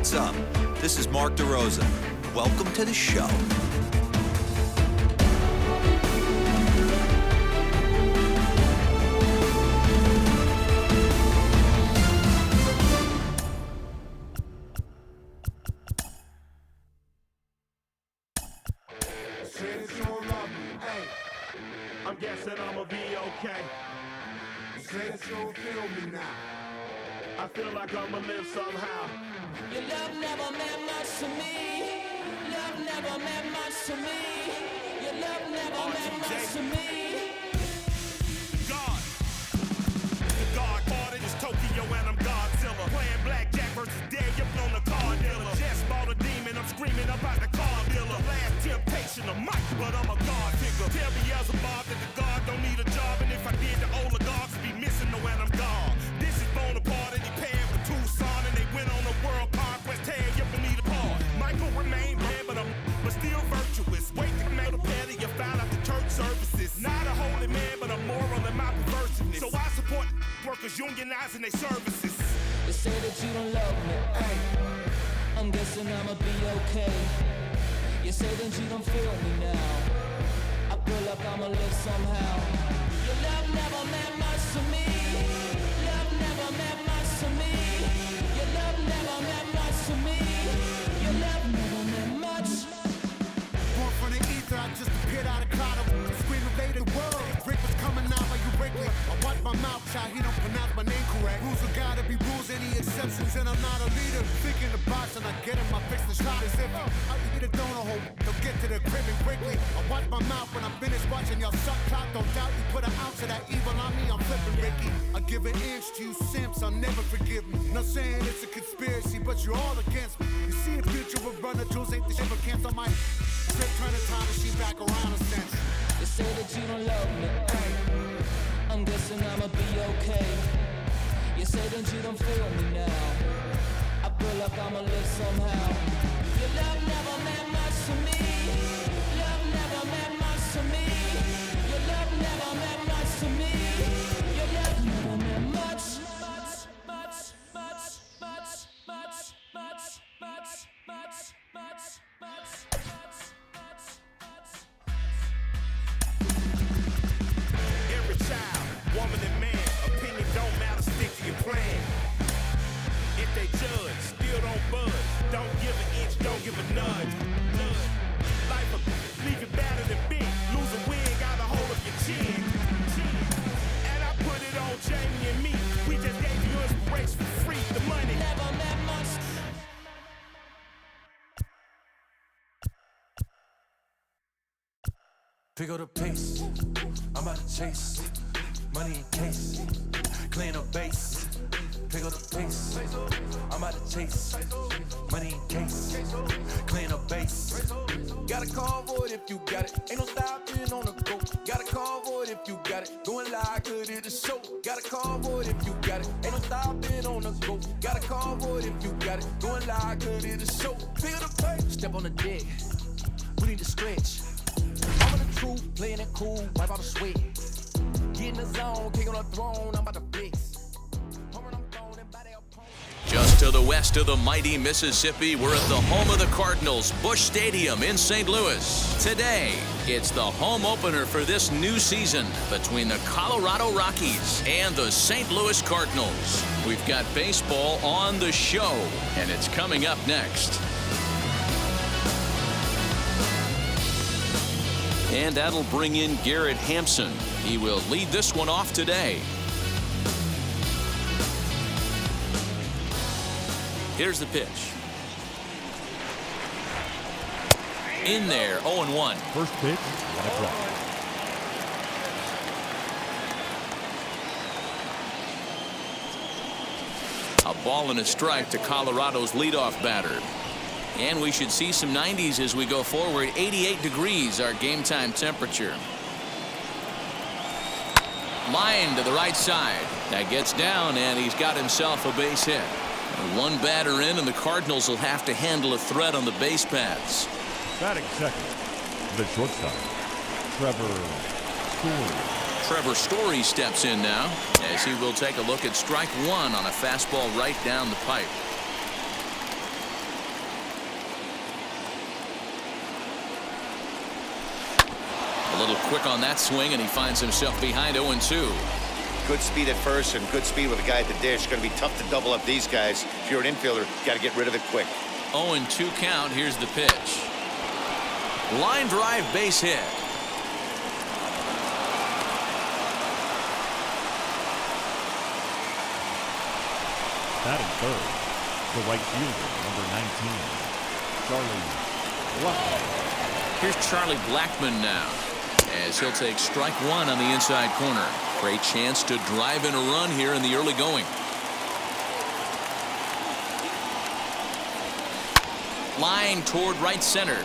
What's up? This is Mark DeRosa. Welcome to the show. I'm guessing I'ma be okay. You said it's gonna feel me now. I feel like I'ma live somehow. Your love never meant much to me. Love never meant much to me. Your love never meant much to me. God. The God party is Tokyo and I'm Godzilla. Playing blackjack versus dead, you're on the card dealer. Just bought a demon, I'm screaming about the car dealer. Last temptation of Mike, but I'm a God figure. Tell me as a Bob that the God don't need a job. And if I did, the oligarchs would be missing the when I'm gone. This is Bonaparte and he paired with Tucson. And they went on a world conquest, tear you need a part. Michael remained bad, but still virtuous. Wait to make a petty, you found out the church services. Not a holy man, but a moral in my perverseness. So I support workers unionizing their services. They say that you don't love me. Ay. I'm guessing I'ma be okay. You say that you don't feel me now. I feel like I'ma live somehow. Your love never meant much to me. Love never meant much to me. Your love never meant much to me. Your love never meant much. Born from the ether, I just appeared out of cloud. Scream invade the world. Rick was coming out like you Wrigley. I watch my mouth shot, he don't pronounce my name correct. Rules are gotta be rules, any exceptions, and I'm not a leader. Thinking the box and I get him, I fix the shot as if I eat a donut hole. Don't get to the crib and quickly. I watch my mouth when I'm finished watching y'all suck clock. Don't doubt you put an ounce of that evil on me, I'm flipping Ricky. I give an inch to you simps, I'll never forgive me. Not saying it's a conspiracy, but you're all against me. You see the future with runner jewels, ain't the shit but cancel my trip, turn the time machine back around a sense. They say that you don't love me. Ay. I'm guessing I'ma be okay. You say that you don't feel me now. I feel like I'ma live somehow. Your love never meant much to me. Love never meant much to me. Your love never meant much to me. Your love never meant much. Every child, woman and man, opinion don't matter, stick to your plan. If they judge, still don't budge. Don't give an inch, don't give a nudge. Life will leave you battered and bent. Lose a wig, got a hold of your chin. And I put it on Jamie and me. We just gave you inspiration for free. The money Never meant much. Pick up the pace, I'm out to chase. Money in case, clean up base. Pick up the pace, I'm out to chase. Money in case, clean up base. Got a call for it if you got it. Ain't no stopping on the go. Got a call for it if you got it. Going live, good at the show. Got a call for it if you got it. Ain't no stopping on the go. Got a call for it if you got it. Going live, good at the show. Pick up the pace. Step on the deck, we need to stretch. I'm in the truth, playing it cool, wipe out the sweat. Get in the zone, king on the throne, I'm about to flex. Just to the west of the mighty Mississippi, we're at the home of the Cardinals, Busch Stadium in St. Louis. Today, it's the home opener for this new season between the Colorado Rockies and the St. Louis Cardinals. We've got baseball on the show, and it's coming up next. And that'll bring in Garrett Hampson. He will lead this one off today. Here's the pitch. In there, 0-1. First pitch, that's right. A ball and a strike to Colorado's leadoff batter. And we should see some 90s as we go forward. 88 degrees, our game time temperature. Line to the right side. That gets down, and he's got himself a base hit. One batter in, and the Cardinals will have to handle a threat on the base paths. Batting second, the shortstop, Trevor Story. Trevor Story steps in now, as he will take a look at strike one on a fastball right down the pipe. little quick on that swing, and he finds himself behind 0-2. Good speed at first and good speed with a guy at the dish. Going to be tough to double up these guys. If you're an infielder, got to get rid of it quick. 0-2 count. Here's the pitch. Line drive, base hit. Batting third, the right fielder, number 19, Charlie Blackman. Here's Charlie Blackman now, as he'll take strike one on the inside corner. Great chance to drive in a run here in the early going. Line toward right center.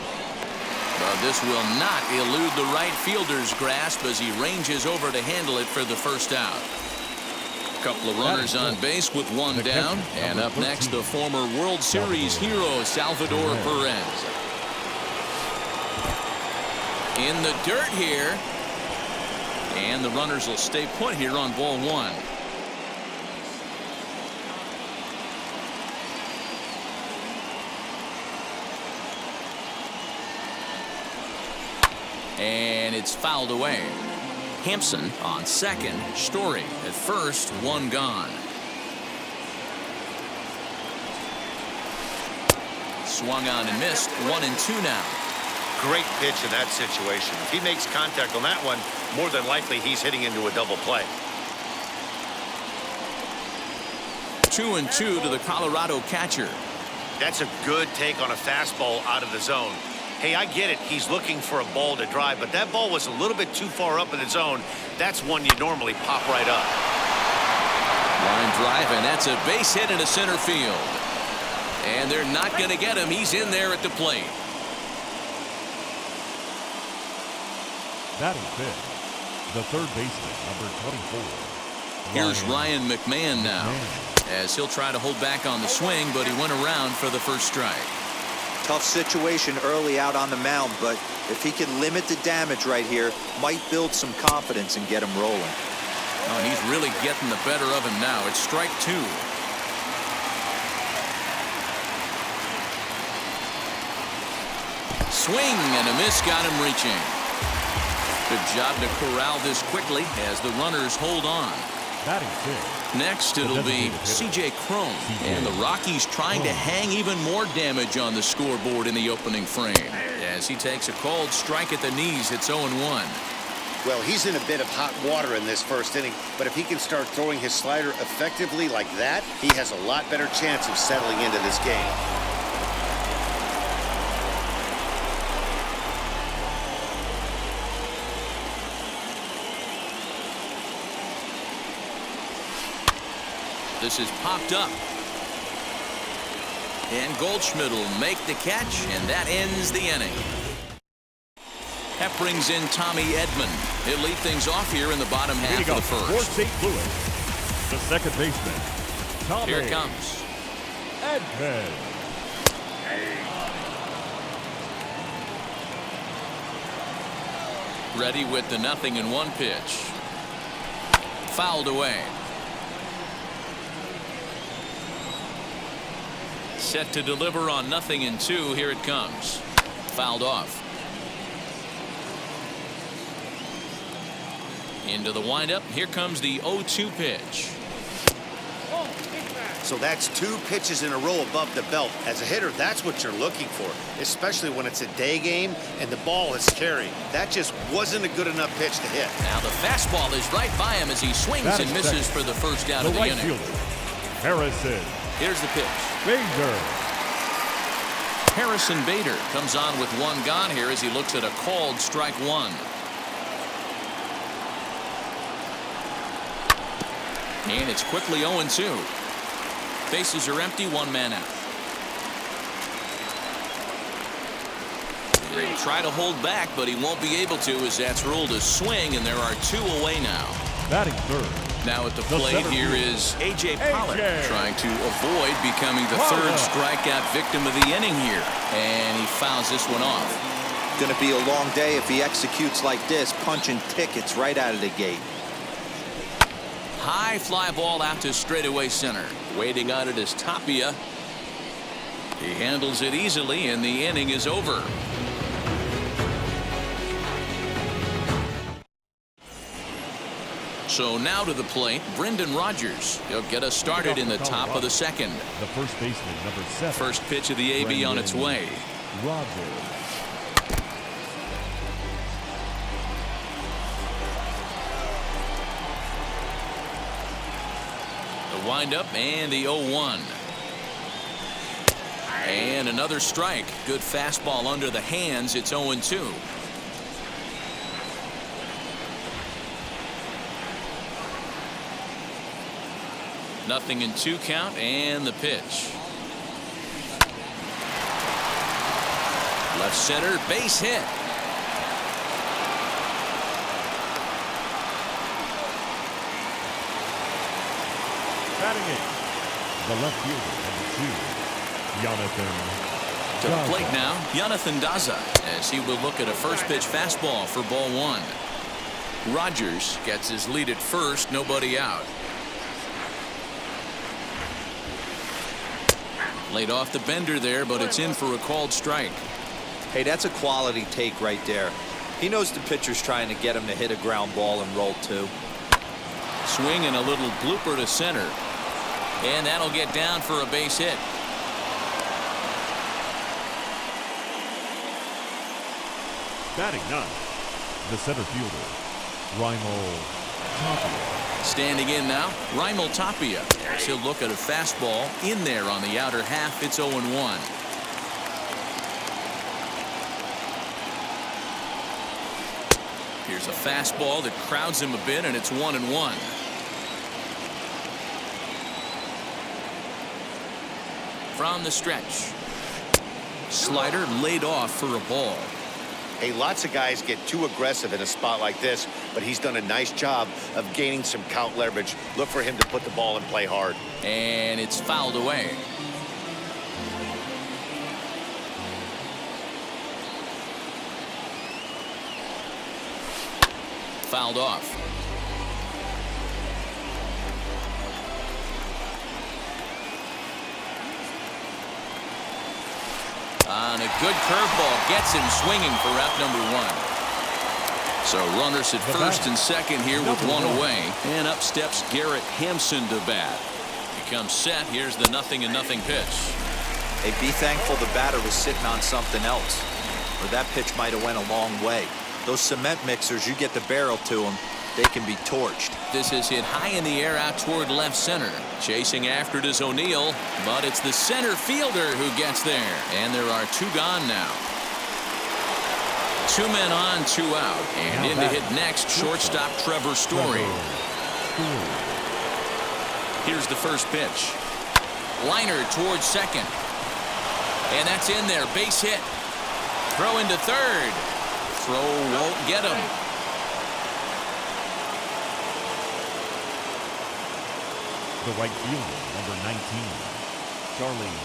But this will not elude the right fielder's grasp as he ranges over to handle it for the first out. Couple of runners on base with one down, and up next the former World Series hero Salvador Perez. In the dirt here, and the runners will stay put here on ball one. And it's fouled away. Hampson on second, Story at first, one gone. Swung on and missed, 1-2 now. Great pitch in that situation. If he makes contact on that one, more than likely he's hitting into a double play. 2-2 to the Colorado catcher. That's a good take on a fastball out of the zone. Hey, I get it. He's looking for a ball to drive, but that ball was a little bit too far up in the zone. That's one you normally pop right up. Line drive, and that's a base hit into center field. And they're not going to get him. He's in there at the plate. Batting fifth, the third baseman, number 24. Here's Ryan McMahon now, as he'll try to hold back on the swing, but he went around for the first strike. Tough situation early out on the mound, but if he can limit the damage right here, might build some confidence and get him rolling. Oh, and he's really getting the better of him now. It's strike two. Swing and a miss got him reaching. Good job to corral this quickly as the runners hold on. Batting fifth. Next, it'll be C.J. Cron, and the Rockies trying to hang even more damage on the scoreboard in the opening frame. As he takes a called strike at the knees, it's 0-1. Well, he's in a bit of hot water in this first inning, but if he can start throwing his slider effectively like that, he has a lot better chance of settling into this game. This is popped up. And Goldschmidt will make the catch, and that ends the inning. That brings in Tommy Edman. He'll lead things off here in the bottom half of the first. For St. Louis, the second baseman, Tommy Here it comes. Edman. Ready with the 0-1 pitch. Fouled away. Set to deliver on 0-2. Here it comes. Fouled off. Into the windup. Here comes the 0-2 pitch. So that's 2 pitches in a row above the belt. As a hitter, that's what you're looking for, especially when it's a day game and the ball is carrying. That just wasn't a good enough pitch to hit. Now the fastball is right by him as he swings and misses for the first out of the right inning. fielder, Harrison Here's the pitch. Bader. Harrison Bader comes on with one gone here as he looks at a called strike one. And it's quickly 0-2. Bases are empty, one man out. They try to hold back, but he won't be able to as that's ruled a swing, and there are 2 away now. Batting third. Now at the plate here is A.J. Pollock trying to avoid becoming the third strikeout victim of the inning here. And he fouls this one off. Going to be a long day if he executes like this, punching tickets right out of the gate. High fly ball out to straightaway center. Waiting on it is Tapia. He handles it easily, and the inning is over. So now to the plate, Brendan Rodgers. He'll get us started in the top of the second. The first baseman, number 7. First pitch of the AB on its way. Rodgers. The windup and the 0-1. And another strike. Good fastball under the hands. It's 0-2. Nothing in 2 count and the pitch. Left center base hit. Batting it, the left fielder, number 2, Jonathan. To the plate now, Jonathan Daza, as he will look at a first pitch fastball for ball 1. Rodgers gets his lead at first, nobody out. Laid off the bender there, but it's in for a called strike. Hey, that's a quality take right there. He knows the pitcher's trying to get him to hit a ground ball and roll 2. Swing and a little blooper to center. And that'll get down for a base hit. Batting 9, the center fielder, Raimel Tapia. Standing in now, Raimel Tapia. He'll look at a fastball in there on the outer half. It's 0-1. Here's a fastball that crowds him a bit, and it's 1-1. From the stretch. Slider laid off for a ball. Hey, lots of guys get too aggressive in a spot like this, but he's done a nice job of gaining some count leverage. Look for him to put the ball in play hard. And it's fouled away. Fouled off. On a good curveball, gets him swinging for out number 1. So runners at first and second here with 1 away. And up steps Garrett Hampson to bat. He comes set. Here's the 0-0 pitch. Hey, be thankful the batter was sitting on something else, or that pitch might have went a long way. Those cement mixers, you get the barrel to them, they can be torched. This is hit high in the air out toward left center. Chasing after it is O'Neill, but it's the center fielder who gets there. And there are 2 gone now. 2 men on, 2 out. And in to hit next, shortstop Trevor Story. Here's the first pitch. Liner towards second. And that's in there. Base hit. Throw into third. Throw won't get him. The right fielder, number 19, Charlie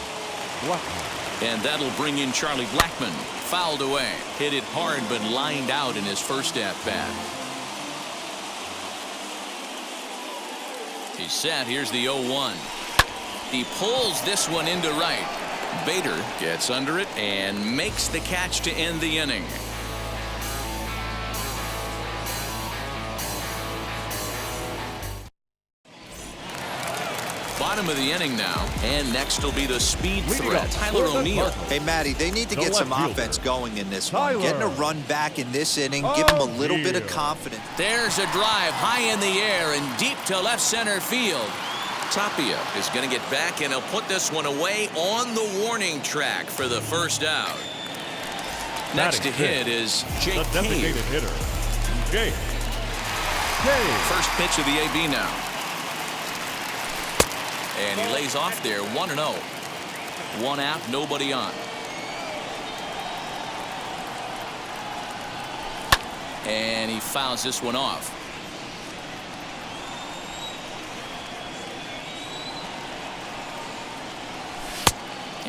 Blackmon. And that'll bring in Charlie Blackmon. Fouled away. Hit it hard, but lined out in his first at-bat. He's set. Here's the 0-1. He pulls this one into right. Bader gets under it and makes the catch to end the inning. Bottom of the inning now, and next will be the speed threat, Tyler O'Neill. Hey, Matty, they need to get some offense going in this one. Getting a run back in this inning, give them a little bit of confidence. There's a drive high in the air and deep to left center field. Tapia is going to get back, and he'll put this one away on the warning track for the first out. Next to hit is Jake The designated hitter, Jake. First pitch of the AB now. And he lays off there, 1-0. 1 out, nobody on. And he fouls this one off.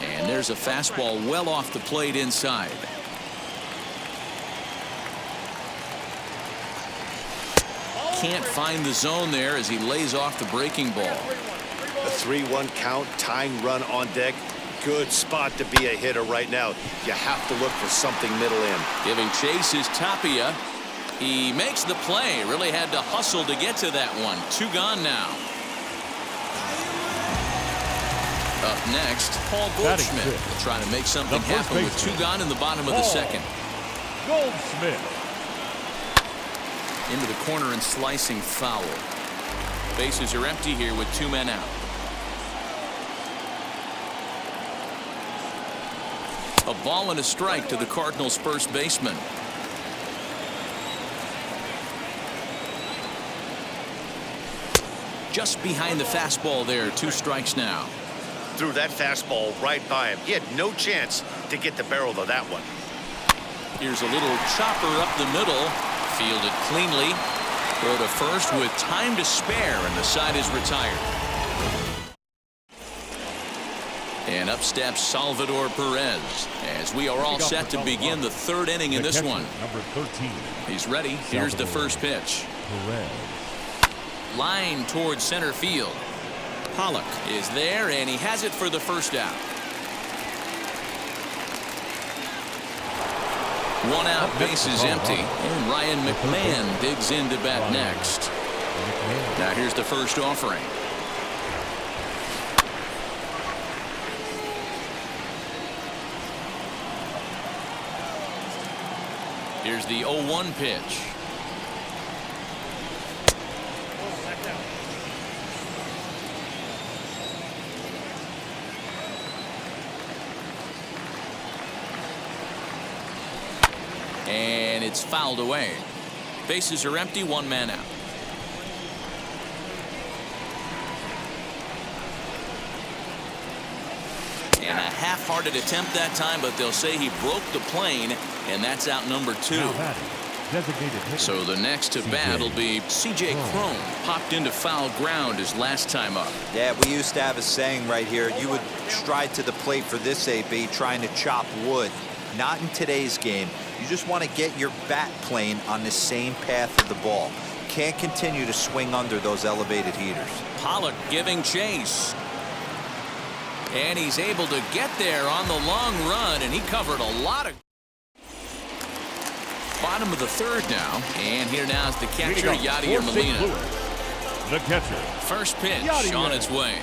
And there's a fastball well off the plate inside. Can't find the zone there as he lays off the breaking ball. A 3-1 count, tying run on deck. Good spot to be a hitter right now. You have to look for something middle in. Giving chase is Tapia. He makes the play. Really had to hustle to get to that one. 2 gone now. Up next, Paul Goldschmidt will try to make something happen with 2 gone in the bottom of the second. Goldschmidt. Into the corner and slicing foul. Bases are empty here with 2 men out. A ball and a strike to the Cardinals' first baseman. Just behind the fastball there. 2 strikes now. Threw that fastball right by him. He had no chance to get the barrel of that one. Here's a little chopper up the middle. Fielded cleanly. Throw to first with time to spare, and the side is retired. And up steps Salvador Perez as we are all set to begin the 3rd inning in this one. Number 13. He's ready. Here's the first pitch. Perez. Line towards center field. Pollock is there, and he has it for the first out. 1 out, base is empty, and Ryan McMahon digs in to bat next. Now here's the first offering. Here's the 0-1 pitch. And it's fouled away. Bases are empty, 1 man out. And a half-hearted attempt that time, but they'll say he broke the plane, and that's out number 2. So the next to bat will be C.J. Cron. Popped into foul ground his last time up. Yeah, we used to have a saying right here. You would stride to the plate for this AB trying to chop wood. Not in today's game. You just want to get your bat plane on the same path of the ball. Can't continue to swing under those elevated heaters. Pollock giving chase. And he's able to get there on the long run, and he covered a lot of. Bottom of the 3rd now, and here now is the catcher, Yadier Molina. The catcher. First pitch on its way.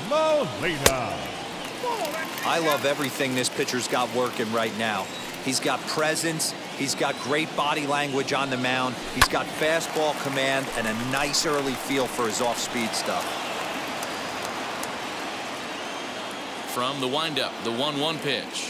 Molina. I love everything this pitcher's got working right now. He's got presence. He's got great body language on the mound. He's got fastball command and a nice early feel for his off-speed stuff. From the windup, the 1-1 pitch.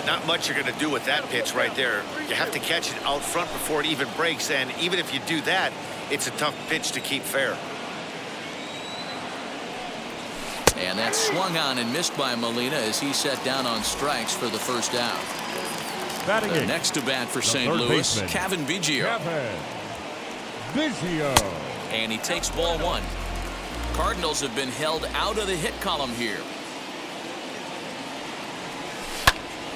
Not much you're going to do with that pitch right there. You have to catch it out front before it even breaks, and even if you do that, it's a tough pitch to keep fair. And that's swung on and missed by Molina as he set down on strikes for the first out. The next to bat for St. Louis, Kevin Biggio. And he takes ball 1. Cardinals have been held out of the hit column here.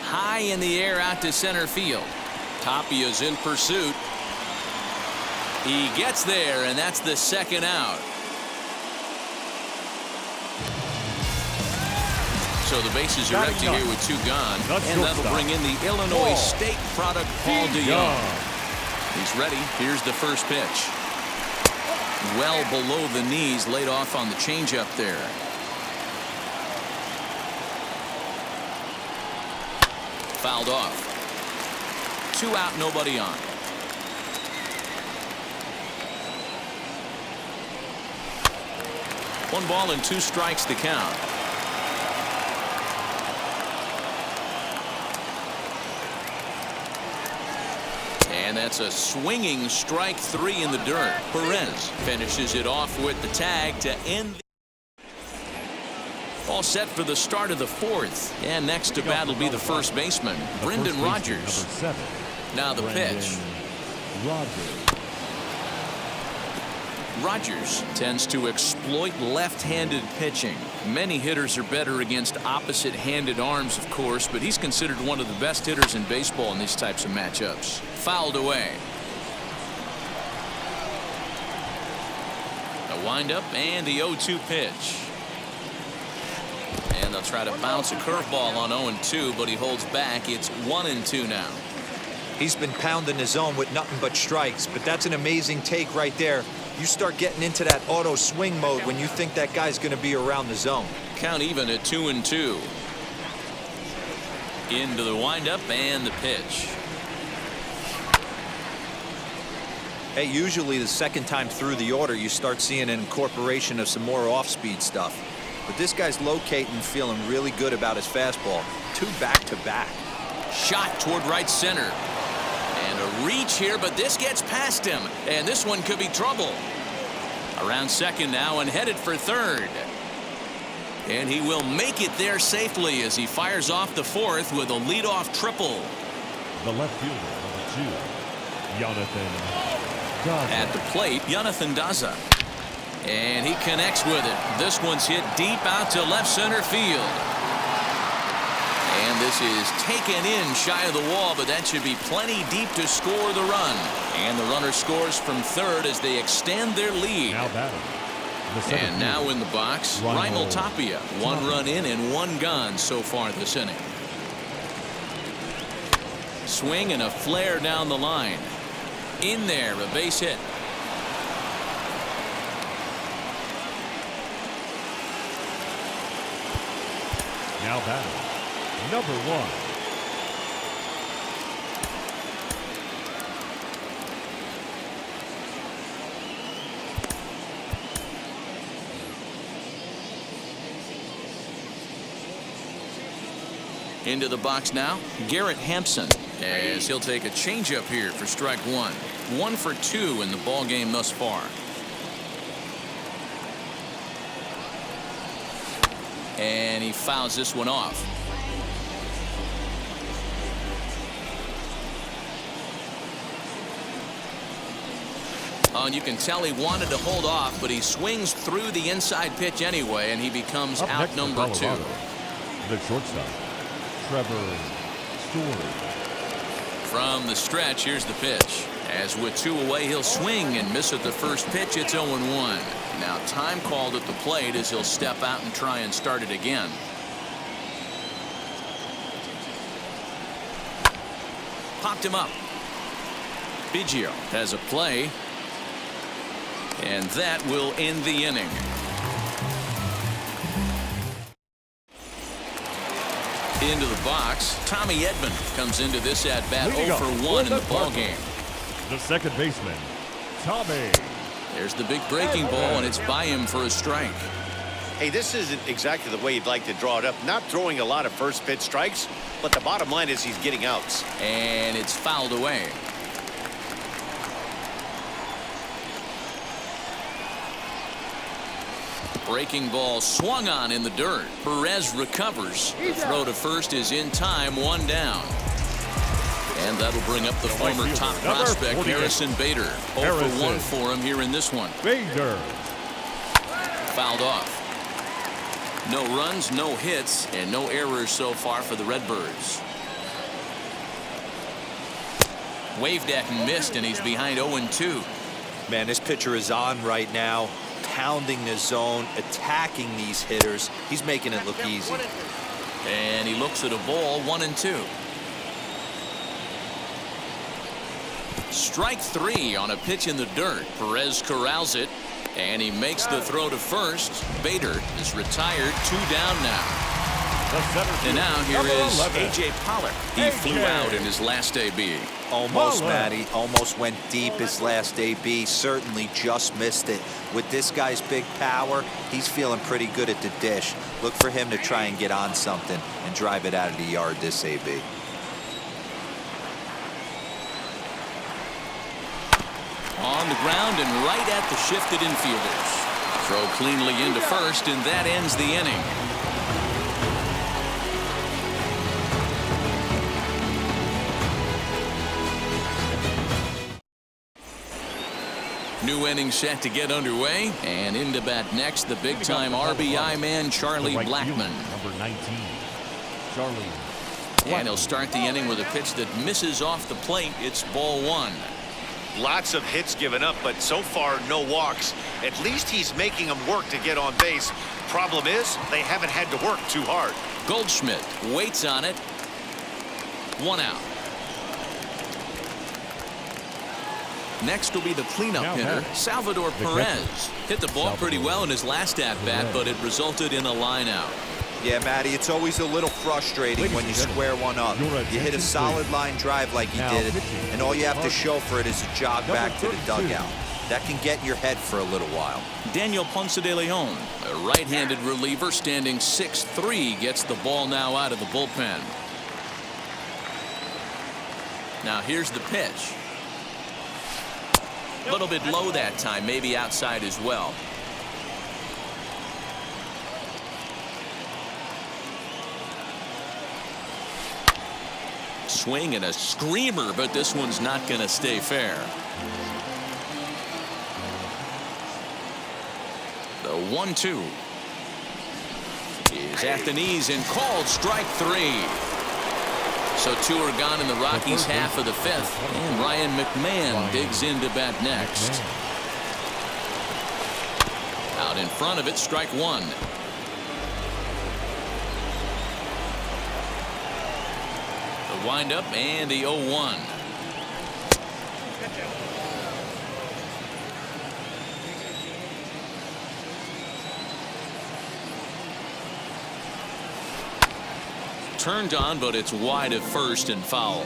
High in the air out to center field. Tapia's in pursuit. He gets there, and that's the 2nd out. So the bases are empty here with 2 gone, and that'll bring in the Illinois State product, Paul DeYoung. He's ready. Here's the first pitch. Well below the knees, laid off on the changeup there. Fouled off. 2 out, nobody on. One ball and 2 strikes to count. And that's a swinging strike 3 in the dirt. Perez finishes it off with the tag to end. All set for the start of the 4th. And next to bat will be the first baseman, Brendan Rodgers. Now the pitch. Rodgers tends to exploit left-handed pitching. Many hitters are better against opposite-handed arms, of course, but he's considered one of the best hitters in baseball in these types of matchups. Fouled away. A windup and the 0-2 pitch. And they'll try to bounce a curveball on 0-2, but he holds back. It's 1-2 now. He's been pounding the zone with nothing but strikes, but that's an amazing take right there. You start getting into that auto swing mode when you think that guy's going to be around the zone. Count even at 2-2. Into the windup and the pitch. Hey, usually the second time through the order, you start seeing an incorporation of some more off-speed stuff. But this guy's locating, feeling really good about his fastball. 2 back-to-back. Shot toward right center. And a reach here, but this gets past him. And this one could be trouble. Around second now and headed for third. And he will make it there safely as he fires off the fourth with a leadoff triple. The left fielder, number 2, Jonathan Daza. At the plate, Jonathan Daza. And he connects with it. This one's hit deep out to left center field. And this is taken in shy of the wall, but that should be plenty deep to score the run. And the runner scores from third as they extend their lead. Now batting. And now in the box, Raimel Tapia. 1 run in and 1 gone so far this inning. Swing and a flare down the line. In there, a base hit. Now batting, number 1. Into the box now, Garrett Hampson, as he'll take a changeup here for strike 1. 1 for 2 in the ball game thus far. And he fouls this one off. Oh, and you can tell he wanted to hold off, but he swings through the inside pitch anyway, and he becomes Up out next number 2. The shortstop, Trevor Story. From the stretch, here's the pitch. As with 2 away, he'll swing and miss at the first pitch. It's 0-1. Now time called at the plate as he'll step out and try and start it again. Popped him up. Biggio has a play. And that will end the inning. Into the box, Tommy Edman comes into this at bat 0 for 1 in the ball game. The second baseman, Tommy. There's the big breaking ball, and it's by him for a strike. Hey, this isn't exactly the way you'd like to draw it up. Not throwing a lot of first pitch strikes, but the bottom line is he's getting outs. And it's fouled away. Breaking ball swung on in the dirt. Perez recovers. The throw to first is in time, 1 down. And that'll bring up the former top prospect, Harrison Bader. 0 for 1 for him here in this one. Bader. Fouled off. No runs, no hits, and no errors so far for the Redbirds. Waved at and missed, and he's behind 0-2. Man, this pitcher is on right now, pounding the zone, attacking these hitters. He's making it look easy. And he looks at a ball, 1-2. Strike 3 on a pitch in the dirt. Perez corrals it, and he makes the throw to first. Bader is retired, 2 down now. And now here is A.J. Pollock. He flew out in his last AB. Almost, Matty. Almost went deep his last AB. Certainly just missed it. With this guy's big power, he's feeling pretty good at the dish. Look for him to try and get on something and drive it out of the yard this AB. On the ground and right at the shifted infielders. Throw cleanly into first, and that ends the inning. New inning set to get underway, and into bat next, the big-time RBI man, Charlie Blackmon. Number 19, Charlie. And he'll start the inning with a pitch that misses off the plate. It's ball one. Lots of hits given up, but so far no walks. At least he's making them work to get on base. Problem is, they haven't had to work too hard. Goldschmidt waits on it. One out. Next will be the cleanup hitter, Salvador Perez. Hit the ball pretty well in his last at-bat, but it resulted in a line out. Yeah, Matty, it's always a little frustrating when you square one up. You hit a solid line drive like he did, and all you have to show for it is a jog back to the dugout. That can get in your head for a little while. Daniel Ponce de Leon, a right-handed reliever standing 6'3", gets the ball now out of the bullpen. Now here's the pitch. A little bit low that time, maybe outside as well. Swing and a screamer, but this one's not going to stay fair. The 1-2 is at the knees and called strike three. So two are gone in the Rockies' half of the fifth, and Ryan McMahon digs into bat next. Out in front of it, strike one. The windup and the 0-1. Turned on, but it's wide at first and foul.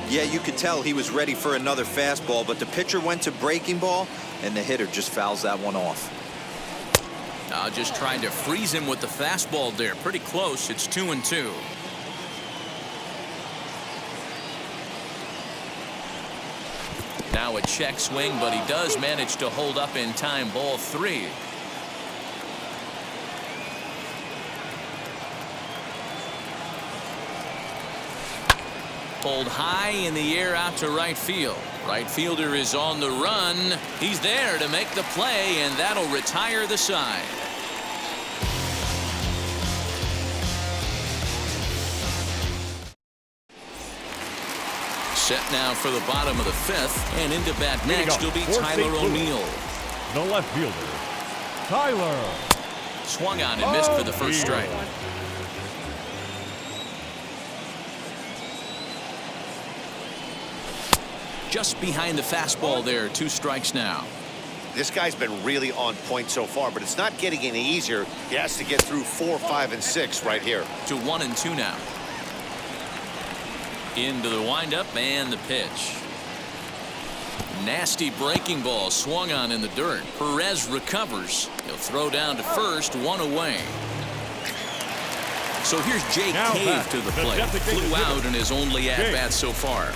Yeah, you could tell he was ready for another fastball, but the pitcher went to breaking ball, and the hitter just fouls that one off. Just trying to freeze him with the fastball there. Pretty close. It's 2-2. Now a check swing, but he does manage to hold up in time. Ball three. Pulled high in the air out to right field. Right fielder is on the run. He's there to make the play, and that'll retire the side. Set now for the bottom of the fifth, and into bat next will be Tyler O'Neill. The left fielder, Tyler. Swung on and missed for the first strike. Just behind the fastball there. 2 strikes now. This guy's been really on point so far, but it's not getting any easier. He has to get through 4, 5, and 6 right here. To 1-2 now. Into the windup and the pitch. Nasty breaking ball swung on in the dirt. Perez recovers. He'll throw down to first, 1 away. So here's Jake Cave to the plate. Flew out in his only at-bat so far.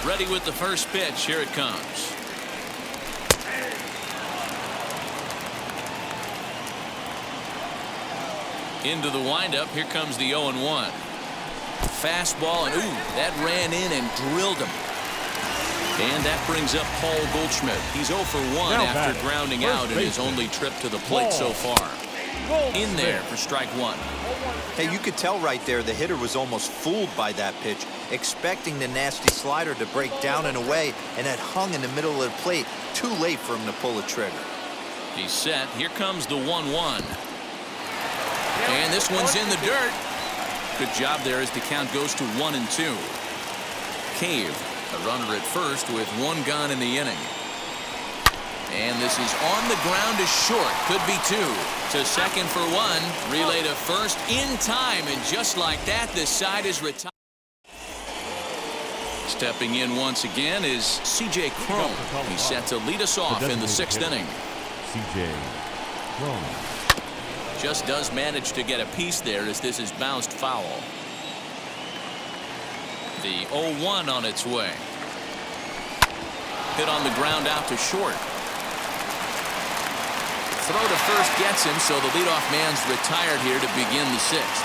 Ready with the first pitch. Here it comes. Into the windup. Here comes the 0-1. Fastball, and that ran in and drilled him. And that brings up Paul Goldschmidt. He's 0 for 1 after grounding out in his only trip to the plate so far. In there for strike one. Hey, you could tell right there the hitter was almost fooled by that pitch, expecting the nasty slider to break down and away, and it hung in the middle of the plate. Too late for him to pull a trigger. He's set. Here comes the 1-1. And this one's in the dirt. Good job there as the count goes to 1-2. Cave, a runner at first with 1 gone in the inning. And this is on the ground to short. Could be 2. To second for 1. Relay to first in time. And just like that, this side is retired. Stepping in once again is C.J. Cron. He's set to lead us off in the 6th inning. C.J. Cron. Just does manage to get a piece there as this is bounced foul. The 0-1 on its way. Hit on the ground out to short. Throw to first gets him, so the leadoff man's retired here to begin the 6th.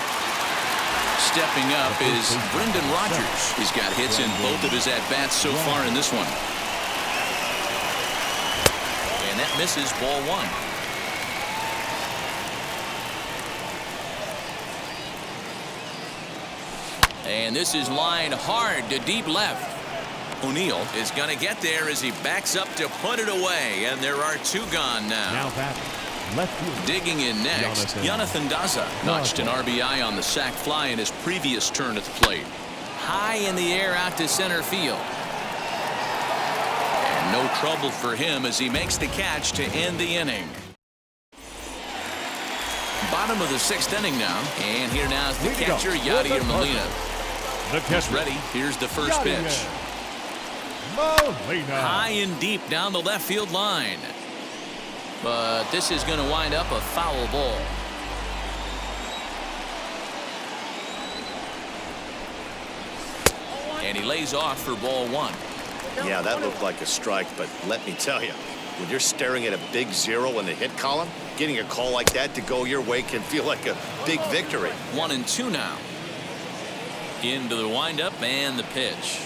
Stepping up is Brendan Rodgers. He's got hits in both of his at-bats so far in this one. misses, ball one. And this is lined hard to deep left. O'Neal is going to get there as he backs up to put it away, and there are two gone now. Now batting, left field. Digging in next, Jonathan Daza notched an RBI on the sac fly in his previous turn at the plate. High in the air out to center field. And no trouble for him as he makes the catch to end the inning. Bottom of the sixth inning now, and here now is the catcher, Yadier Molina. The catcher. Ready, here's the first pitch. Molina. High and deep down the left field line. But this is going to wind up a foul ball. And he lays off for ball one. Yeah, that looked like a strike, but let me tell you, when you're staring at a big zero in the hit column, getting a call like that to go your way can feel like a big victory. 1-2 now. Into the windup and the pitch.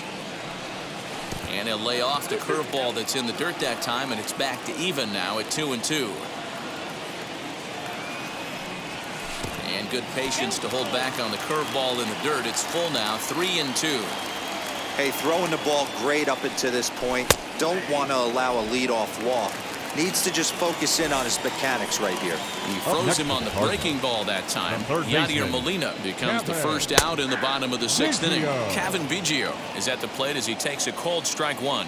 And he'll lay off the curveball that's in the dirt that time, and it's back to even now at 2-2. And good patience to hold back on the curveball in the dirt. It's full now, 3-2. Hey, throwing the ball great up until this point. Don't want to allow a leadoff walk. Needs to just focus in on his mechanics right here. He froze him on the breaking ball that time. Yadier Molina becomes the first out in the bottom of the sixth inning. Kevin Biggio is at the plate as he takes a cold strike one.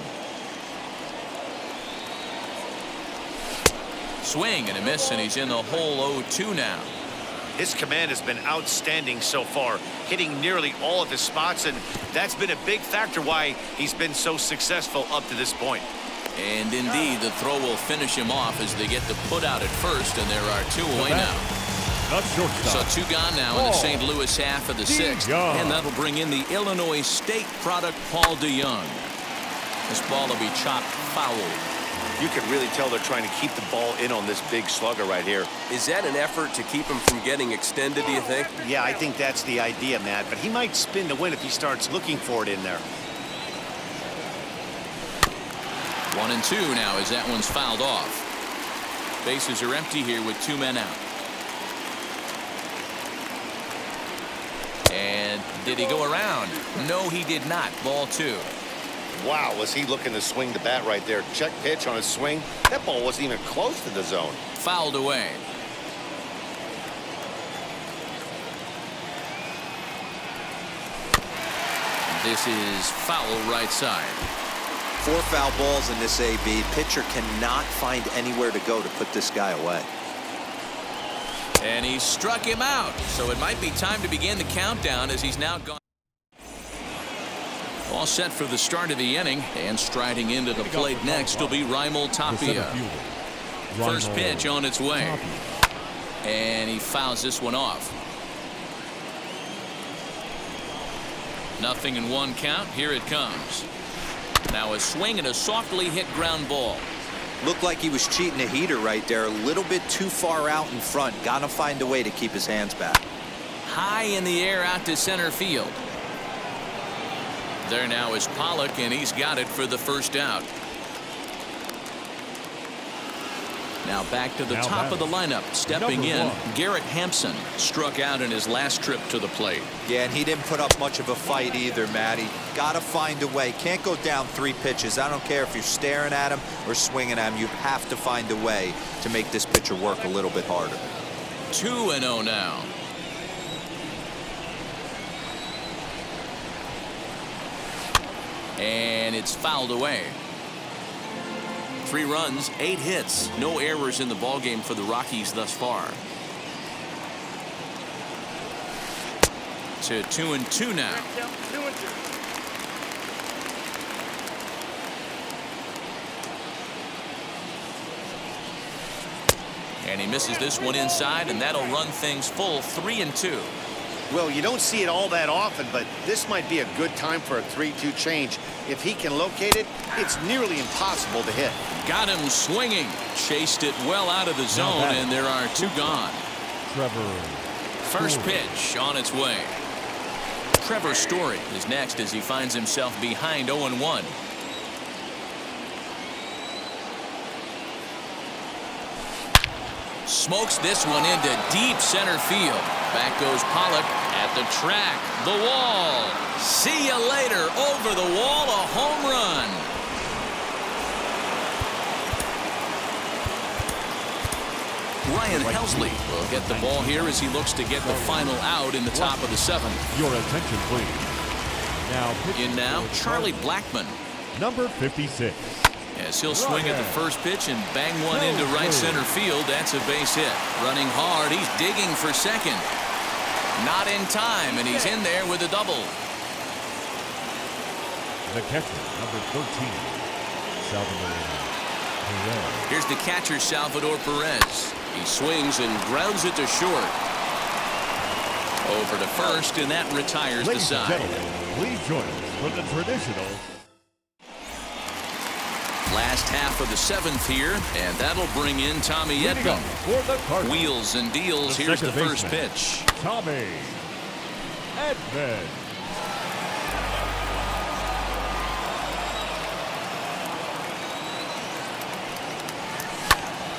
Swing and a miss, and he's in the hole 0-2 now. His command has been outstanding so far, hitting nearly all of his spots, and that's been a big factor why he's been so successful up to this point. And indeed, the throw will finish him off as they get the put out at first, and there are two away now. So two gone now in the St. Louis half of the sixth, and that'll bring in the Illinois State product, Paul DeYoung. This ball will be chopped foul. You can really tell they're trying to keep the ball in on this big slugger right here. Is that an effort to keep him from getting extended, do you think? Yeah, I think that's the idea, Matt, but he might spin to win if he starts looking for it in there. 1-2 now as that one's fouled off. Bases are empty here with two men out. And did he go around? No, he did not. Ball two. Wow, was he looking to swing the bat right there? Check pitch on his swing. That ball wasn't even close to the zone. Fouled away. This is foul right side. 4 foul balls in this AB. Pitcher cannot find anywhere to go to put this guy away. And he struck him out. So it might be time to begin the countdown as he's now gone. All set for the start of the inning, and striding into the plate next will be Raimel Tapia. First pitch on its way. And he fouls this one off. 0-1 count. Here it comes. Now a swing and a softly hit ground ball. Looked like he was cheating a heater right there. A little bit too far out in front. Gotta find a way to keep his hands back. High in the air out to center field. There now is Pollock, and he's got it for the first out. Now back to the top of the lineup. Stepping in, Garrett Hampson struck out in his last trip to the plate. Yeah, and he didn't put up much of a fight either, Matty. Got to find a way. Can't go down 3 pitches. I don't care if you're staring at him or swinging at him. You have to find a way to make this pitcher work a little bit harder. 2-0 now. And it's fouled away. 3 runs, 8 hits, no errors in the ballgame for the Rockies thus far. To 2-2 now. And he misses this one inside, and that'll run things full 3-2. Well, you don't see it all that often, but this might be a good time for a 3-2 change. If he can locate it, it's nearly impossible to hit. Got him swinging. Chased it well out of the zone, and there are 2 gone. First pitch on its way. Trevor Story is next as he finds himself behind 0-1. smokes this one into deep center field. Back goes Pollock at the track, the wall. See you later, over the wall, a home run. Ryan Helsley will get the ball here as he looks to get the final out in the top of the 7th. Your attention, please. Now, Charlie Blackmon. Number 56. As he'll swing at the first pitch and bang one into right center field. That's a base hit. Running hard, he's digging for second. Not in time, and he's in there with a double. The catcher, number 13, Salvador Perez. Here's the catcher, Salvador Perez. He swings and grounds it to short. Over to first, and that retires the side. Ladies and gentlemen, please join us for the traditional last half of the 7th here, and that'll bring in Tommy Edman. Wheels and deals. Here's the first pitch. Tommy Edman.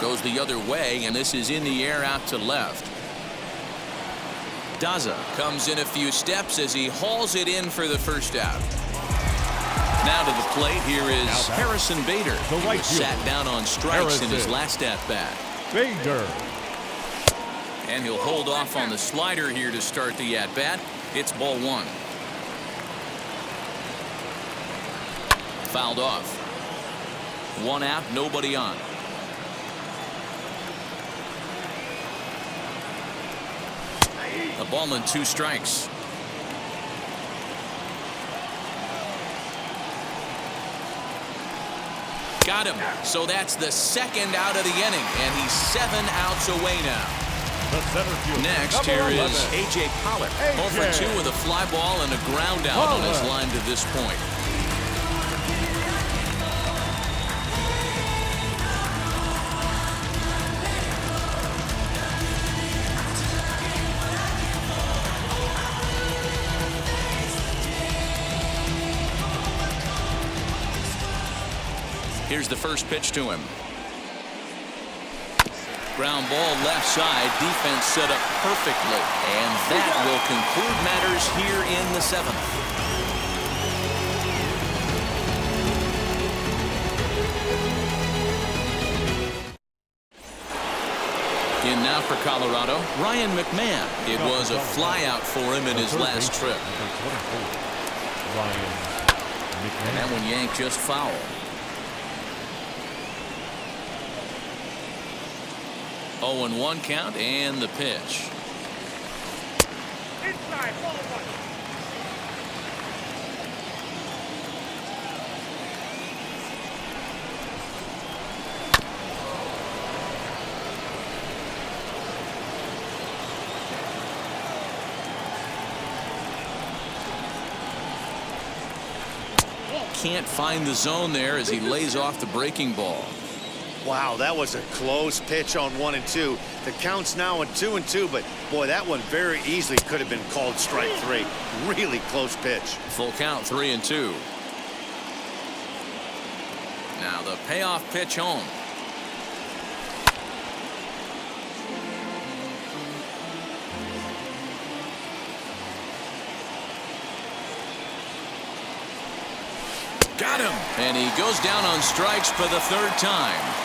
Goes the other way, and this is in the air out to left. Daza comes in a few steps as he hauls it in for the first out. Now to the plate, here is Harrison Bader. He was sat down on strikes in his last at-bat. Bader. And he'll hold off on the slider here to start the at-bat. It's ball 1. Fouled off. 1 out, nobody on. A ball and 2 strikes. Got him. So that's the 2nd out of the inning, and he's 7 outs away now. Next, here is A.J. Pollock. 0 for 2 with a fly ball and a ground out on his line to this point. Here's the first pitch to him. Ground ball left side. Defense set up perfectly. And that will conclude matters here in the 7th. In now for Colorado, Ryan McMahon. It was a flyout for him in his last trip. And that one yanked just foul. 0-1 count and the pitch. Inside, ball 1. Can't find the zone there as he lays off the breaking ball. Wow, that was a close pitch on 1 and 2. The count's now at 2 and 2, but boy, that one very easily could have been called strike 3. Really close pitch. Full count, 3 and 2. Now the payoff pitch home. Got him, and he goes down on strikes for the 3rd time.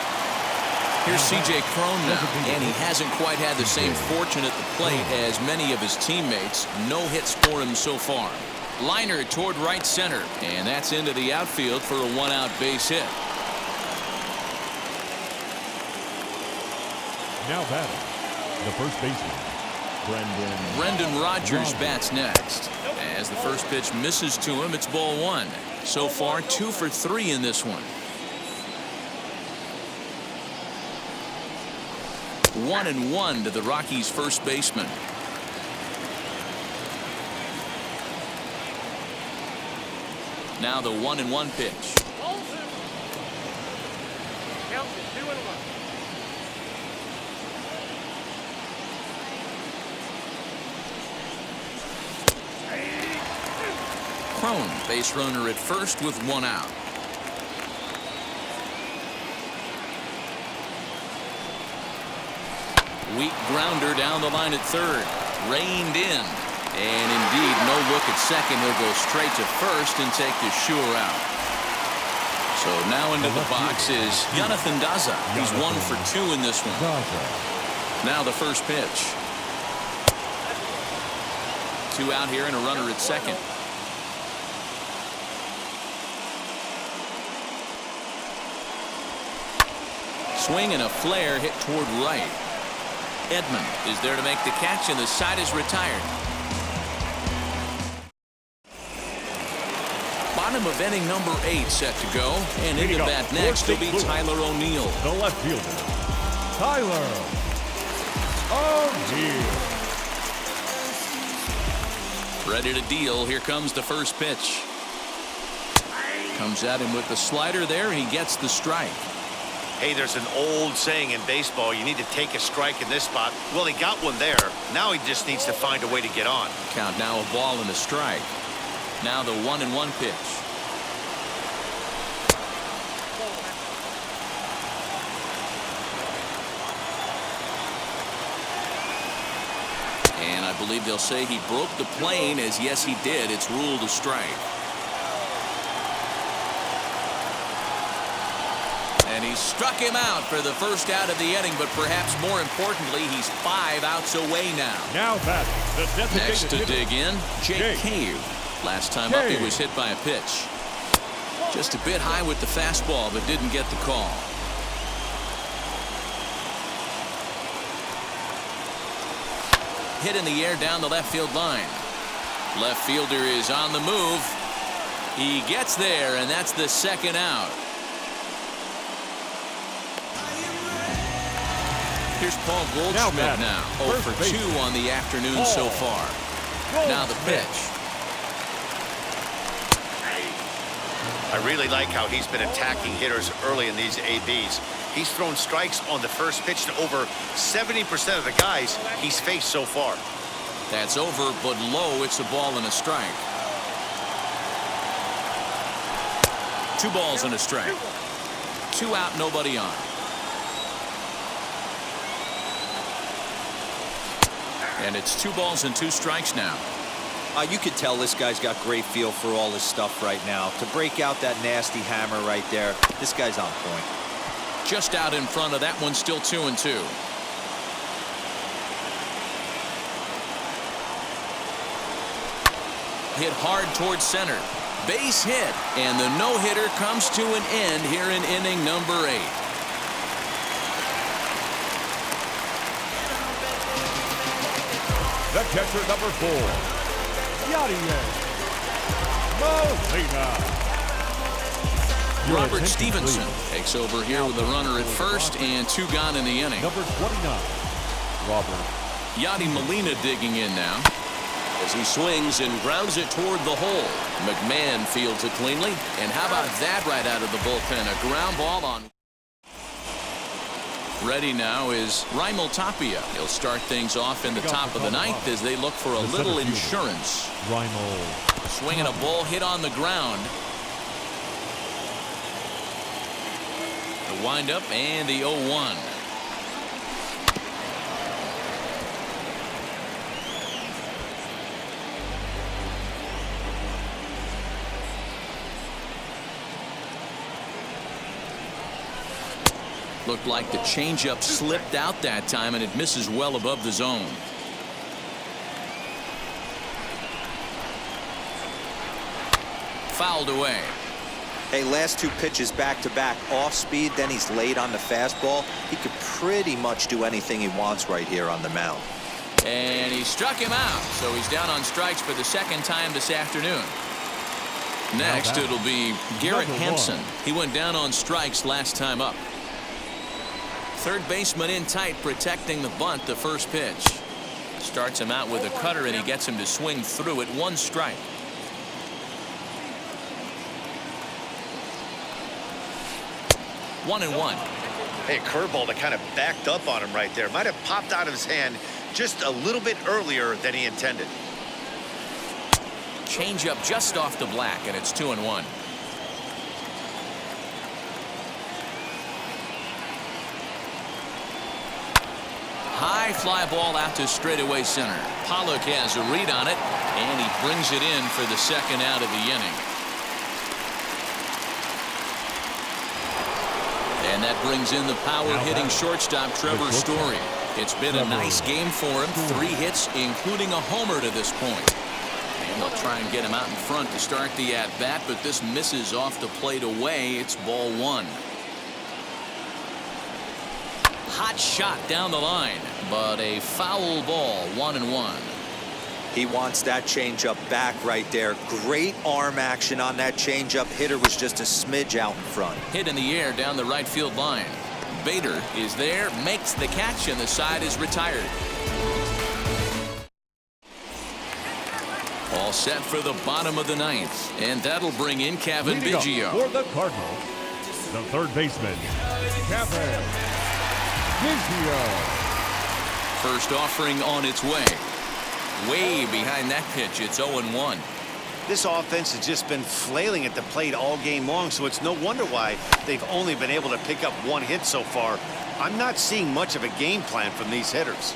Here's C.J. Cron now, and he hasn't quite had the same fortune at the plate as many of his teammates. No hits for him so far. Liner toward right center, and that's into the outfield for a 1-out base hit. Now batting, the first baseman, Brendan Rodgers bats next. As the first pitch misses to him, it's ball 1. So far, 2 for 3 in this one. 1-1 to the Rockies' first baseman. Now the 1-1 pitch. Cron, base runner at first with 1 out. Weak grounder down the line at third. Reined in. And indeed, no look at second. He'll go straight to first and take the sure out. So now into the box is Jonathan Daza. He's 1 for 2 in this one. Now the first pitch. 2 out here and a runner at second. Swing and a flare hit toward right. Edman is there to make the catch, and the side is retired. Bottom of inning number 8 set to go, and into bat next will be Tyler O'Neill. The left fielder, Tyler O'Neill. Ready to deal. Here comes the first pitch. Comes at him with the slider there. He gets the strike. Hey, there's an old saying in baseball, you need to take a strike in this spot. Well, he got one there. Now he just needs to find a way to get on. Count now a ball and a strike. Now the 1-1 pitch. And I believe they'll say he broke the plane, as yes he did. It's ruled a strike. And he struck him out for the first out of the inning, but perhaps more importantly, he's 5 outs away now. Now batting, the designated Next to hitter, dig in, Jake Cave. Last time up, he was hit by a pitch. Just a bit high with the fastball, but didn't get the call. Hit in the air down the left field line. Left fielder is on the move. He gets there, and that's the second out. Here's Paul Goldschmidt now. 0 for 2 on the afternoon so far. Now the pitch. I really like how he's been attacking hitters early in these ABs. He's thrown strikes on the first pitch to over 70% of the guys he's faced so far. That's over, but low. It's a ball and a strike. 2 balls and a strike. 2 out, nobody on. And it's 2 balls and 2 strikes now. You could tell this guy's got great feel for all this stuff right now. To break out that nasty hammer right there, this guy's on point. Just out in front of that one, still 2-2. Hit hard towards center. Base hit, and the no-hitter comes to an end here in inning number 8. the catcher number 4, Yadier Molina. Robert Stevenson takes over here with the runner at first and 2 gone in the inning. Number 29, Robert. Yadi Molina digging in now as he swings and grounds it toward the hole. McMahon fields it cleanly. And how about that right out of the bullpen? A ground ball on. Ready now is Raimel Tapia. He'll start things off in the top of the ninth as they look for a little insurance. Raimel. Swinging a ball hit on the ground. The windup and the 0-1. Looked like the changeup slipped out that time, and it misses well above the zone. Fouled away. Hey, last 2 pitches back-to-back, off speed, then he's late on the fastball. He could pretty much do anything he wants right here on the mound. And he struck him out, so he's down on strikes for the 2nd time this afternoon. Next, it'll be Garrett Hampson. He went down on strikes last time up. Third baseman in tight, protecting the bunt. The first pitch starts him out with a cutter, and he gets him to swing through it. 1 strike. One and one. Hey, a curveball that kind of backed up on him right there. Might have popped out of his hand just a little bit earlier than he intended. Changeup just off the black, and it's 2-1. high fly ball out to straightaway center. Pollock has a read on it, and he brings it in for the second out of the inning. And that brings in the power-hitting shortstop Trevor Story. It's been a nice game for him. 3 hits, including a homer to this point. And they'll try and get him out in front to start the at-bat, but this misses off the plate away. It's ball 1. Hot shot down the line, but a foul ball, 1-1. He wants that changeup back right there. Great arm action on that changeup. Hitter was just a smidge out in front. Hit in the air down the right field line. Bader is there, makes the catch, and the side is retired. All set for the bottom of the 9th, and that'll bring in Kevin Biggio. For the Cardinals, the third baseman, Kevin Biggio. First offering on its way. Way behind that pitch. It's 0-1. This offense has just been flailing at the plate all game long, so it's no wonder why they've only been able to pick up 1 hit so far. I'm not seeing much of a game plan from these hitters.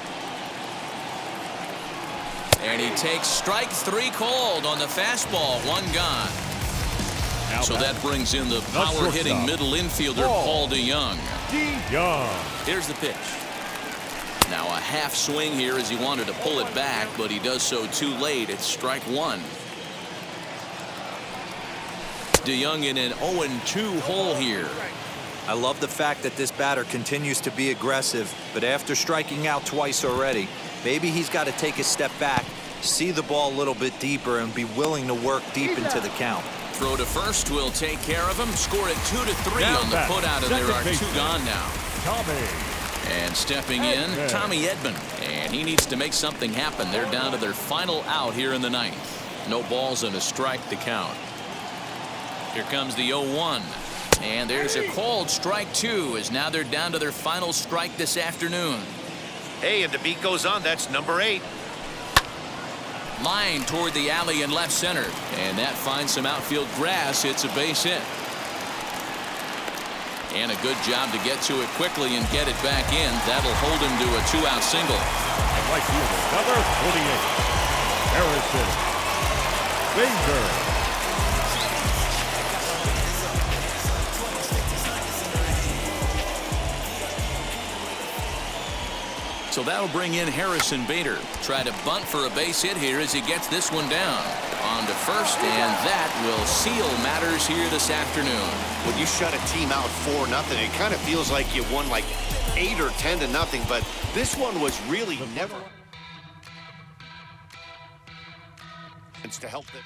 And he takes strike 3 called on the fastball. 1 gone. Now so that brings in the power-hitting middle infielder, Paul DeYoung. Here's the pitch. Now a half swing here as he wanted to pull it back, but he does so too late. It's strike 1. DeYoung in an 0-2 hole here. I love the fact that this batter continues to be aggressive, but after striking out twice already, maybe he's got to take a step back, see the ball a little bit deeper, and be willing to work deep into the count. Throw to first will take care of him. Score it 2-3 on the putout, and there are 2 gone now. And stepping in, Tommy Edman. And he needs to make something happen. They're down to their final out here in the 9th. No balls and a strike to count. Here comes the 0-1. And there's a called strike 2, as now they're down to their final strike this afternoon. Hey, and the beat goes on. That's number 8. Line toward the alley in left center. And that finds some outfield grass. It's a base hit. And a good job to get to it quickly and get it back in. That'll hold him to a 2-out single. And right fielder, number 48, Harrison Bader. So that'll bring in Harrison Bader. Try to bunt for a base hit here as he gets this one down. On to first, and that will seal matters here this afternoon. When you shut a team out 4-0, it kind of feels like you won like 8 or 10-0, but this one was really never. It's to help them.